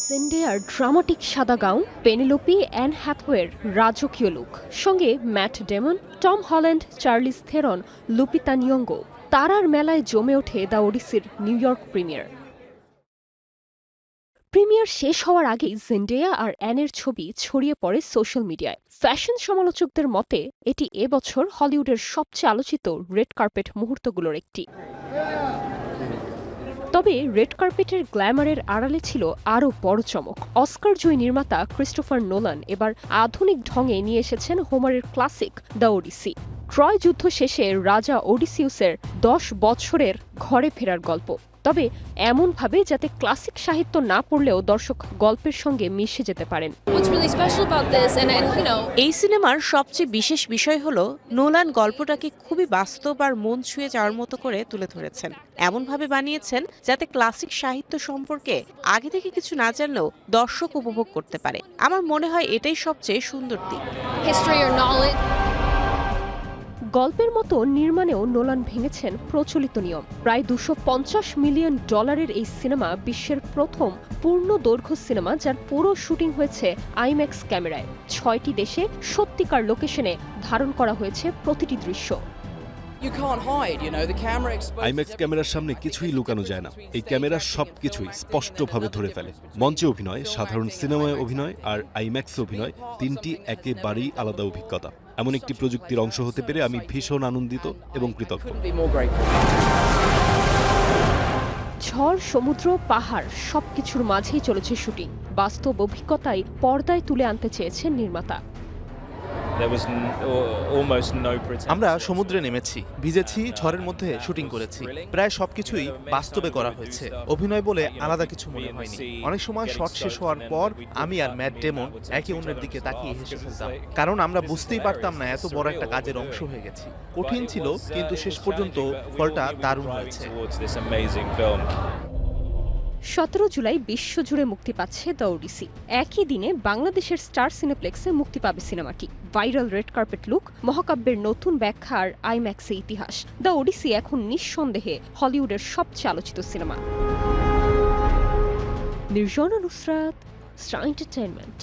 জেন্ডেয়ার dramatic সাদা gown, পেনেলোপি an হ্যাথওয়ের রাজকীয় look, সঙ্গে Matt Damon, Tom Holland, চার্লিজ থেরন, Lupita নিয়োঙ্গো। তারার মেলায় জমে ওঠে দ্য ওডিসির নিউ ইয়র্ক প্রিমিয়ার শেষ হওয়ার আগেই জেন্ডেয়া আর অ্যানের ছবি ছড়িয়ে পড়ে সোশ্যাল মিডিয়ায়। ফ্যাশন সমালোচকদের মতে এটি এবছর হলিউডের সবচেয়ে আলোচিত রেড কার্পেট মুহূর্তগুলোর একটি। তবে রেড কার্পেটের গ্ল্যামারের আড়ালে ছিল আরও বড় চমক। অস্কার জয়ী নির্মাতা ক্রিস্টোফার নোলান এবার আধুনিক ঢঙে নিয়ে এসেছেন হোমারের ক্লাসিক দ্য ওডিসি। ট্রয় যুদ্ধ শেষে রাজা ওডিসিউসের 10 বছরের ঘরে ফেরার গল্প, তবে এমনভাবে যাতে ক্লাসিক সাহিত্য না পড়লেও দর্শক গল্পের সঙ্গে মিশে যেতে পারেন। এই সিনেমার সবচেয়ে বিশেষ বিষয় হলো নোলান গল্পটাকে খুবই বাস্তব আর মন ছুঁয়ে যাওয়ার মতো করে তুলে ধরেছেন। এমনভাবে বানিয়েছেন যাতে ক্লাসিক সাহিত্য সম্পর্কে আগে থেকে কিছু না জানলেও দর্শক উপভোগ করতে পারে। আমার মনে হয় এটাই সবচেয়ে সুন্দর দিক। গল্পের মতো নির্মাণেও নোলান ভেঙেছেন প্রচলিত নিয়ম। প্রায় $250 মিলিয়ন এই সিনেমা বিশ্বের প্রথম পূর্ণ দৈর্ঘ্য সিনেমা, যার পুরো শুটিং হয়েছে আইম্যাক্স ক্যামেরায়। 6টি দেশে সত্যিকার লোকেশনে ধারণ করা হয়েছে প্রতিটি দৃশ্য। আইম্যাক্স ক্যামেরার সামনে কিছুই লুকানো যায় না। এই ক্যামেরা সবকিছুই স্পষ্টভাবে ধরে ফেলে। মঞ্চে অভিনয়, সাধারণ সিনেমায় অভিনয় আর আইম্যাক্স অভিনয়, তিনটি একেবারেই আলাদা অভিজ্ঞতা। এমন একটি প্রযুক্তির অংশ হতে পেরে আমি ভীষণ আনন্দিত এবং কৃতজ্ঞ। ঝড়, সমুদ্র, পাহাড় সবকিছুর মাঝেই চলেছে শুটিং। বাস্তব অভিজ্ঞতায় পর্দায় তুলে আনতে চেয়েছেন নির্মাতা। আমরা সমুদ্রে নেমেছি, ভিজেছি, ঝড়ের মধ্যে শুটিং করেছি। প্রায় সবকিছুই বাস্তবে করা হয়েছে। অভিনয় বলে আলাদা কিছু মনে হয়নি। অনেক সময় শট শেষ হওয়ার পর আমি আর ম্যাট ডেমন একে অন্যের দিকে তাকিয়ে হেসে ফেলতাম, কারণ আমরা বুঝতেই পারতাম না এত বড় একটা কাজের অংশ হয়ে গেছি। কঠিন ছিল, কিন্তু শেষ পর্যন্ত ফলটা দারুণ হয়েছে। 17 জুলাই বিশ্বজুড়ে মুক্তি পাচ্ছে দ্য ওডিসি। একই দিনে বাংলাদেশের স্টার সিনেপ্লেক্সে মুক্তি পাবে সিনেমাটি। ভাইরাল রেড কার্পেট লুক, মহাকাব্যের নতুন ব্যাখ্যা আর আইম্যাক্সে ইতিহাস। দ্য ওডিসি এখন নিঃসন্দেহে হলিউডের সবচেয়ে আলোচিত cinema. Nirjona Nusrat, star entertainment.